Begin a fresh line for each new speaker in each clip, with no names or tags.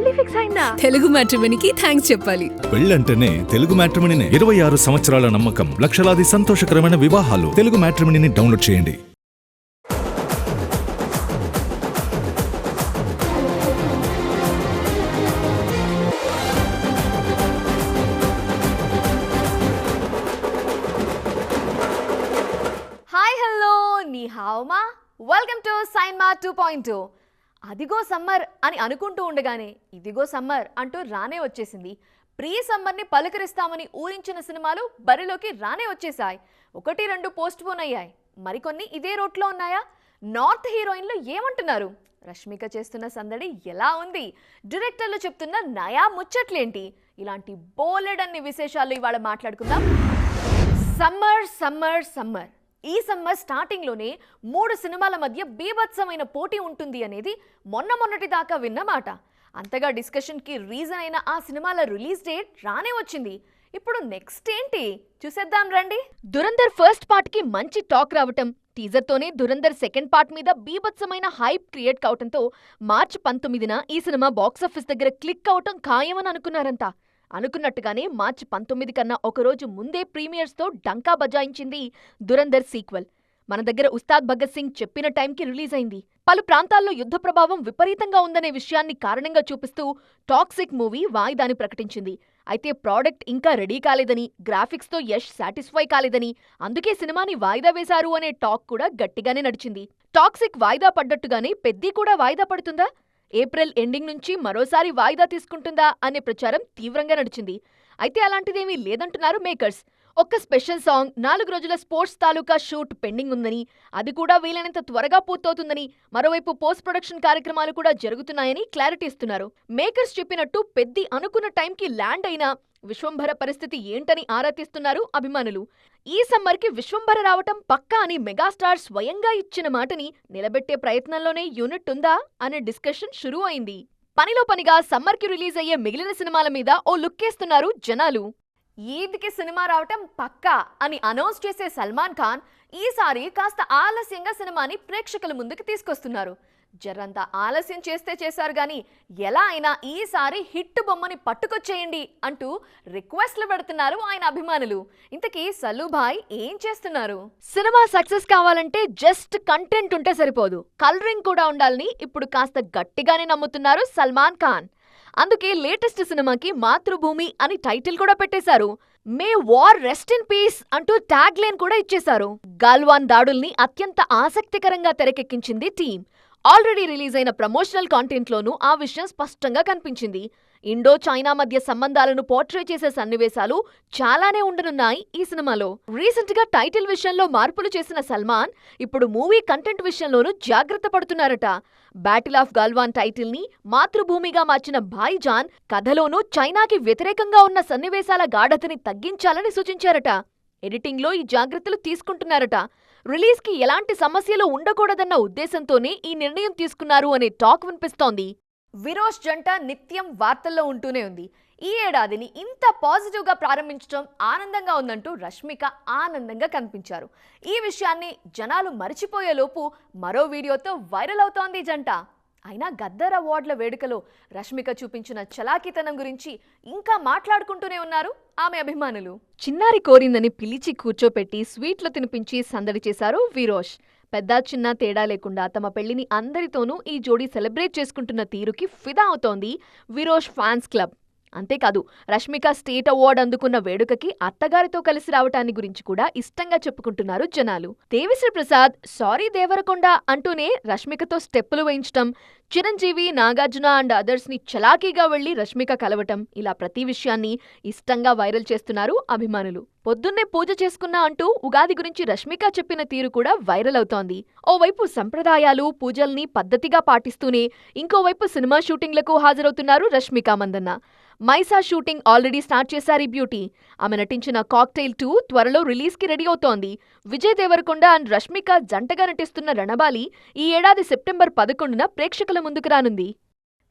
పెళ్లి ఫిక్స్ అయిందా?
తెలుగు మ్యాట్రిమోనీకి థ్యాంక్స్ చెప్పాలి.
పెళ్ళంటేనే తెలుగు మ్యాట్రిమోనీనే. 26 సంవత్సరాల నమ్మకం, లక్షలాది సంతోషకరమైన వివాహాలు. తెలుగు మ్యాట్రిమోనీని డౌన్లోడ్ చేయండి.
హాయ్ హలో నీ హావమా, వెల్కమ్ టు సైన్మా 2.0. అదిగో సమ్మర్ అని అనుకుంటూ ఉండగానే ఇదిగో సమ్మర్ అంటూ రానే వచ్చేసింది. ప్రీ సమ్మర్ని పలకరిస్తామని ఊరించిన సినిమాలు బరిలోకి రానే వచ్చేసాయి. 1-2 పోస్ట్ పోన్ అయ్యాయి, మరికొన్ని ఇదే రోట్లో ఉన్నాయా? నార్త్ హీరోయిన్లు ఏమంటున్నారు? రష్మిక చేస్తున్న సందడి ఎలా ఉంది? డైరెక్టర్లు చెప్తున్న నయా ముచ్చట్లేంటి? ఇలాంటి బోలెడన్ని విశేషాలు ఇవాళ మాట్లాడుకుందాం. Summer summer summer. ఈ సమ్మర్ స్టార్టింగ్లోనే 3 సినిమాల మధ్య బీభత్సమైన పోటీ ఉంటుంది అనేది మొన్నటి దాకా విన్న మాట. అంతగా డిస్కషన్కి రీజన్ అయిన ఆ సినిమాల రిలీజ్ డేట్ రానే వచ్చింది. ఇప్పుడు నెక్స్ట్ ఏంటి చూసేద్దాం రండి. దురంధర్ ఫస్ట్ పార్ట్కి మంచి టాక్ రావటం, టీజర్తోనే దురంధర్ సెకండ్ పార్ట్ మీద బీభత్సమైన హైప్ క్రియేట్ కావటంతో మార్చి 19న ఈ సినిమా బాక్సాఫీస్ దగ్గర క్లిక్ అవటం ఖాయమని అనుకున్నారంతా. అనుకున్నట్టుగానే మార్చి 19 కన్నా ఒకరోజు ముందే ప్రీమియర్స్తో డంకా బజాయించింది దురంధర్ సీక్వెల్. మన దగ్గర ఉస్తాద్ భగత్ సింగ్ చెప్పిన టైంకి రిలీజ్ అయింది. పలు ప్రాంతాల్లో యుద్ధ ప్రభావం విపరీతంగా ఉందనే విషయాన్ని కారణంగా చూపిస్తూ టాక్సిక్ మూవీ వాయిదాని ప్రకటించింది. అయితే ప్రోడక్ట్ ఇంకా రెడీ కాలేదని, గ్రాఫిక్స్తో యష్ సాటిస్ఫై కాలేదని, అందుకే సినిమాని వాయిదా వేశారు అనే టాక్ కూడా గట్టిగానే నడిచింది. టాక్సిక్ వాయిదా పడ్డట్టుగానే పెద్ది కూడా వాయిదా పడుతుందా? ఏప్రిల్ ఎండింగ్ నుంచి మరోసారి వాయిదా తీసుకుంటుందా అనే ప్రచారం తీవ్రంగా నడిచింది. అయితే అలాంటిదేమీ లేదంటున్నారు మేకర్స్. ఒక్క స్పెషల్ సాంగ్, 4 రోజుల స్పోర్ట్స్ తాలూకా షూట్ పెండింగ్ ఉందని, అది కూడా వీలైనంత త్వరగా పూర్తవుతుందని, మరోవైపు పోస్ట్ ప్రొడక్షన్ కార్యక్రమాలు కూడా జరుగుతున్నాయని క్లారిటీ ఇస్తున్నారు. మేకర్స్ చెప్పినట్టు పెద్ది అనుకున్న టైంకి ల్యాండ్ అయినా విశ్వంభర పరిస్థితి ఏంటని ఆరా తీస్తున్నారు అభిమానులు. ఈ సమ్మర్కి విశ్వంభర రావటం పక్కా అని మెగాస్టార్ స్వయంగా ఇచ్చిన మాటని నిలబెట్టే ప్రయత్నంలోనే యూనిట్ ఉందా అనే డిస్కషన్ షురూ అయింది. పనిలో పనిగా సమ్మర్కి రిలీజ్ అయ్యే మిగిలిన సినిమాల మీద ఓ లుక్కేస్తున్నారు జనాలు. ఈద్కి సినిమా రావటం పక్కా అని అనౌన్స్ చేసే సల్మాన్ ఖాన్ ఈసారి కాస్త ఆలస్యంగా సినిమాని ప్రేక్షకుల ముందుకు తీసుకొస్తున్నారు. జరంత ఆలస్యం చేస్తే చేశారు గాని ఎలా అయినా ఈసారి హిట్ బొమ్మని పట్టుకొచ్చేయండి అంటూ రిక్వెస్ట్లు పెడుతున్నారు ఆయన అభిమానులు. ఇంతకీ సల్లుభాయ్ ఏం చేస్తున్నారు? సినిమా సక్సెస్ కావాలంటే జస్ట్ కంటెంట్ ఉంటే సరిపోదు, కలరింగ్ కూడా ఉండాలని ఇప్పుడు కాస్త గట్టిగానే నమ్ముతున్నారు సల్మాన్ ఖాన్. అందుకే లేటెస్ట్ సినిమాకి మాతృభూమి అని టైటిల్ కూడా పెట్టేశారు. మే వార్ రెస్ట్ ఇన్ పీస్ అంటూ ట్యాగ్ లైన్ కూడా ఇచ్చేశారు. గాల్వాన్ దాడుల్ని అత్యంత ఆసక్తికరంగా తెరకెక్కించింది టీం. ఆల్రెడీ రిలీజ్ అయిన ప్రమోషనల్ కాంటెంట్లోనూ ఆ విషయం స్పష్టంగా కనిపించింది. ఇండో చైనా మధ్య సంబంధాలను పోర్ట్రే చేసే సన్నివేశాలు చాలానే ఉండనున్నాయి ఈ సినిమాలో. రీసెంట్ గా టైటిల్ విషయంలో మార్పులు చేసిన సల్మాన్ ఇప్పుడు మూవీ కంటెంట్ విషయంలోనూ జాగ్రత్త పడుతున్నారట. బ్యాటిల్ ఆఫ్ గాల్వాన్ టైటిల్ ని మాతృభూమిగా మార్చిన భాయిజాన్ కథలోనూ చైనాకి వ్యతిరేకంగా ఉన్న సన్నివేశాల గాఢతని తగ్గించాలని సూచించారట. ఎడిటింగ్లో ఈ జాగ్రత్తలు తీసుకుంటున్నారట. రిలీజ్కి ఎలాంటి సమస్యలు ఉండకూడదన్న ఉద్దేశంతోనే ఈ నిర్ణయం తీసుకున్నారు అనే టాక్ వినిపిస్తోంది. విరోష్ జంట నిత్యం వార్తల్లో ఉంటూనే ఉంది. ఈ ఏడాదిని ఇంత పాజిటివ్గా ప్రారంభించడం ఆనందంగా ఉందంటూ రష్మిక ఆనందంగా కనిపించారు. ఈ విషయాన్ని జనాలు మరిచిపోయేలోపు మరో వీడియోతో వైరల్ అవుతోంది జంట. అయినా గద్దర్ అవార్డుల వేడుకలో రష్మిక చూపించిన చలాకీతనం గురించి ఇంకా మాట్లాడుకుంటూనే ఉన్నారు ఆమె అభిమానులు. చిన్నారి కోరిందని పిలిచి కూర్చోపెట్టి స్వీట్లు తినిపించి సందడి చేశారు విరోష్. పెద్ద చిన్న తేడా లేకుండా తమ పెళ్లిని అందరితోనూ ఈ జోడీ సెలబ్రేట్ చేసుకుంటున్న తీరుకి ఫిదా అవుతోంది విరోష్ ఫ్యాన్స్ క్లబ్. అంతేకాదు రష్మిక స్టేట్ అవార్డు అందుకున్న వేడుకకి అత్తగారితో కలిసి రావటాన్ని గురించి కూడా ఇష్టంగా చెప్పుకుంటున్నారు జనాలు. దేవిశ్రీ ప్రసాద్ సారీ దేవరకొండ అంటూనే రష్మికతో స్టెప్పులు వేయించటం, చిరంజీవి, నాగార్జున అండ్ అదర్స్ ని చలాకీగా వెళ్లి రష్మిక కలవటం, ఇలా ప్రతి విషయాన్ని ఇష్టంగా వైరల్ చేస్తున్నారు అభిమానులు. పొద్దున్నే పూజ చేసుకున్నా అంటూ ఉగాది గురించి రష్మిక చెప్పిన తీరు కూడా వైరల్ అవుతోంది. ఓవైపు సంప్రదాయాలు, పూజల్ని పద్ధతిగా పాటిస్తూనే ఇంకోవైపు సినిమా షూటింగ్లకు హాజరవుతున్నారు Rashmika Mandanna. Mysaa shooting already start చేశారు ఈ బ్యూటీ. ఆమె నటించిన కాక్టైల్ 2 త్వరలో రిలీజ్కి రెడీ అవుతోంది. విజయ్ దేవరకొండ అండ్ రష్మిక జంటగా నటిస్తున్న రణబాలి ఈ ఏడాది సెప్టెంబర్ 11న ప్రేక్షకుల ముందుకు రానుంది.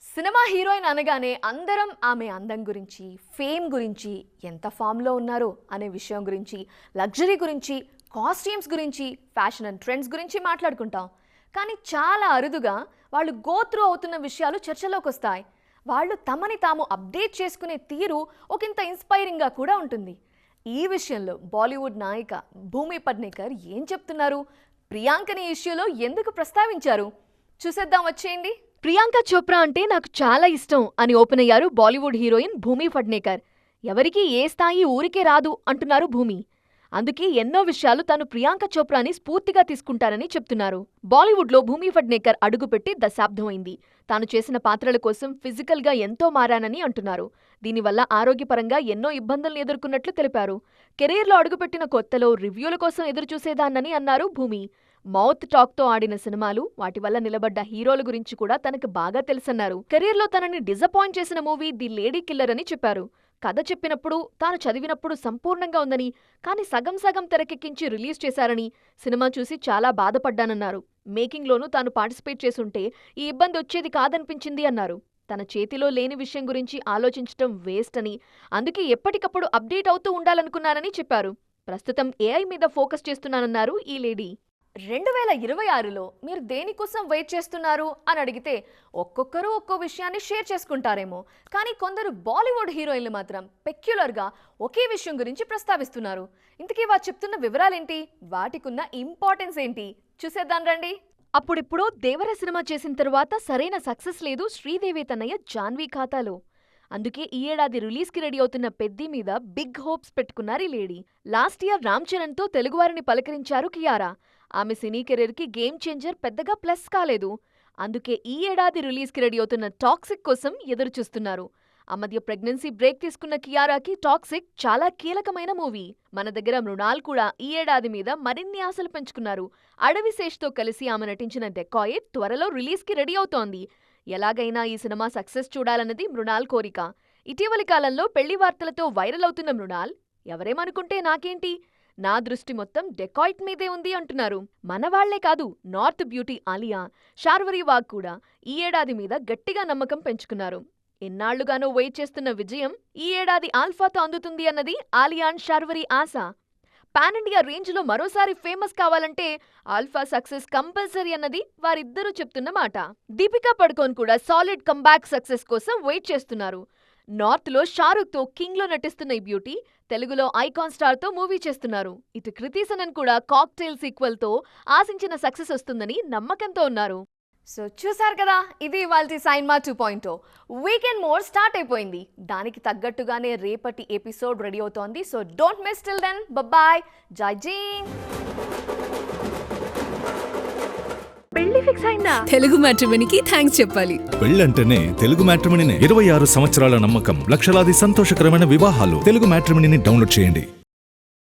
సినిమా హీరోయిన్ అనగానే అందరం ఆమె అందం గురించి, ఫేమ్ గురించి, ఎంత ఫామ్లో ఉన్నారో అనే విషయం గురించి, లగ్జరీ గురించి, కాస్ట్యూమ్స్ గురించి, ఫ్యాషన్ అండ్ ట్రెండ్స్ గురించి మాట్లాడుకుంటాం. కానీ చాలా అరుదుగా వాళ్ళు గో త్రూ అవుతున్న విషయాలు చర్చలోకి వస్తాయి. వాళ్ళు తమని తాము అప్డేట్ చేసుకునే తీరు ఒకంత ఇన్స్పైరింగ్గా కూడా ఉంటుంది. ఈ విషయంలో బాలీవుడ్ నాయిక భూమి పడ్నేకర్ ఏం చెప్తున్నారు, ప్రియాంకని ఇష్యూలో ఎందుకు ప్రస్తావించారు, చూసేద్దాం వచ్చేయండి. ప్రియాంక చోప్రా అంటే నాకు చాలా ఇష్టం అని ఓపెన్ అయ్యారు బాలీవుడ్ హీరోయిన్ భూమి పడ్నేకర్. ఎవరికీ ఏ స్థాయి ఊరికే రాదు అంటున్నారు భూమి. అందుకే ఎన్నో విషయాలు తాను ప్రియాంక చోప్రాని స్ఫూర్తిగా తీసుకుంటారని చెప్తున్నారు. బాలీవుడ్లో భూమి పడ్నేకర్ అడుగుపెట్టి దశాబ్దమైంది. తాను చేసిన పాత్రల కోసం ఫిజికల్గా ఎంతో మారానని అంటున్నారు. దీనివల్ల ఆరోగ్యపరంగా ఎన్నో ఇబ్బందులను ఎదుర్కొన్నట్లు తెలిపారు. కెరీర్లో అడుగుపెట్టిన కొత్తలో రివ్యూల కోసం ఎదురుచూసేదాన్నని అన్నారు భూమి. మౌత్ టాక్తో ఆడిన సినిమాలు, వాటి వల్ల నిలబడ్డ హీరోల గురించి కూడా తనకు బాగా తెలుసన్నారు. కెరీర్లో తనని డిసప్పాయింట్ చేసిన మూవీ ది లేడీ కిల్లర్ అని చెప్పారు. కథ చెప్పినప్పుడు, తాను చదివినప్పుడు సంపూర్ణంగా ఉందని, కానీ సగం సగం తెరకెక్కించి రిలీజ్ చేశారని, సినిమా చూసి చాలా బాధపడ్డానన్నారు. మేకింగ్లోనూ తాను పార్టిసిపేట్ చేసుంటే ఈ ఇబ్బంది వచ్చేది కాదనిపించింది అన్నారు. తన చేతిలో లేని విషయం గురించి ఆలోచించటం వేస్ట్ అని, అందుకే ఎప్పటికప్పుడు అప్డేట్ అవుతూ ఉండాలనుకున్నారని చెప్పారు. ప్రస్తుతం ఏఐ మీద ఫోకస్ చేస్తున్నానన్నారు ఈ లేడీ. 2026లో మీరు దేనికోసం వెయిట్ చేస్తున్నారు అని అడిగితే ఒక్కొక్కరు ఒక్కో విషయాన్ని షేర్ చేసుకుంటారేమో, కానీ కొందరు బాలీవుడ్ హీరోయిన్లు మాత్రం పెక్యులర్గా ఒకే విషయం గురించి ప్రస్తావిస్తున్నారు. ఇంతకీ వారు చెప్తున్న వివరాలేంటి, వాటికున్న ఇంపార్టెన్స్ ఏంటి, చూసేద్దాం రండి. అప్పుడిప్పుడు దేవర సినిమా చేసిన తరువాత సరైన సక్సెస్ లేదు శ్రీదేవి తనయ్య జాన్వీ ఖాతాలో. అందుకే ఈ ఏడాది రిలీజ్కి రెడీ అవుతున్న పెద్ది మీద బిగ్ హోప్స్ పెట్టుకున్నారు ఈ లేడీ. లాస్ట్ ఇయర్ రామ్ చరణ్తో తెలుగువారిని పలకరించారు కియారా. ఆమె సినీ కెరీర్కి గేమ్ చేంజర్ పెద్దగా ప్లస్ కాలేదు. అందుకే ఈ ఏడాది రిలీజ్కి రెడీ అవుతున్న టాక్సిక్ కోసం ఎదురుచూస్తున్నారు. ఆ మధ్య ప్రెగ్నెన్సీ బ్రేక్ తీసుకున్న కియారాకి టాక్సిక్ చాలా కీలకమైన మూవీ. మన దగ్గర మృణాల్ కూడా ఈ ఏడాది మీద మరిన్ని ఆశలు పెంచుకున్నారు. అడవి శేష్తో కలిసి ఆమె నటించిన డెకాయిట్ త్వరలో రిలీజ్కి రెడీ అవుతోంది. ఎలాగైనా ఈ సినిమా సక్సెస్ చూడాలన్నది మృణాల్ కోరిక. ఇటీవలి కాలంలో పెళ్లి వార్తలతో వైరల్ అవుతున్న మృణాల్ ఎవరేమనుకుంటే నాకేంటి, నా దృష్టి మొత్తం డెకాయిట్ మీదే ఉంది అంటున్నారు. మనవాళ్లే కాదు, నార్త్ బ్యూటీ ఆలియా, శార్వరి వాగ్ కూడా ఈ ఏడాది మీద గట్టిగా నమ్మకం పెంచుకున్నారు. ఎన్నాళ్లుగానో వెయిట్ చేస్తున్న విజయం ఈ ఏడాది ఆల్ఫాతో అందుతుంది అన్నది Alia and Sharvari Asha. Pan India రేంజ్లో మరోసారి ఫేమస్ కావాలంటే ఆల్ఫా సక్సెస్ కంపల్సరీ అన్నది వారిద్దరూ చెప్తున్న మాట. దీపికా పడుకోన్ కూడా సాలిడ్ కంబ్యాక్ సక్సెస్ కోసం వెయిట్ చేస్తున్నారు. నార్త్లో షారుఖ్తో కింగ్లో నటిస్తున్న ఈ బ్యూటీ తెలుగులో ఐకాన్ స్టార్తో మూవీ చేస్తున్నారు. ఇటు కృతి సనన్ కూడా కాక్టైల్ సీక్వెల్తో ఆశించిన సక్సెస్ వస్తుందని నమ్మకంతో ఉన్నారు. సో చూసారు కదా, ఇది ఇవాల్టి సైన్మా 2.0. వీకెండ్ మోడ్ స్టార్ట్ అయిపోయింది. దానికి తగ్గట్టుగానే రేపటి ఎపిసోడ్ రెడీ అవుతోంది. So don't miss till then. Bye, జై జీన్. పెళ్లి ఫిక్స్ అయిందా?
తెలుగు మ్యాట్రిమోనీకి థ్యాంక్స్ చెప్పాలి.
పెళ్ళంటేనే తెలుగు మ్యాట్రిమోనీనే. 26 సంవత్సరాల నమ్మకం, లక్షలాది సంతోషకరమైన వివాహాలు. తెలుగు మ్యాట్రిమోనీని డౌన్లోడ్ చేయండి.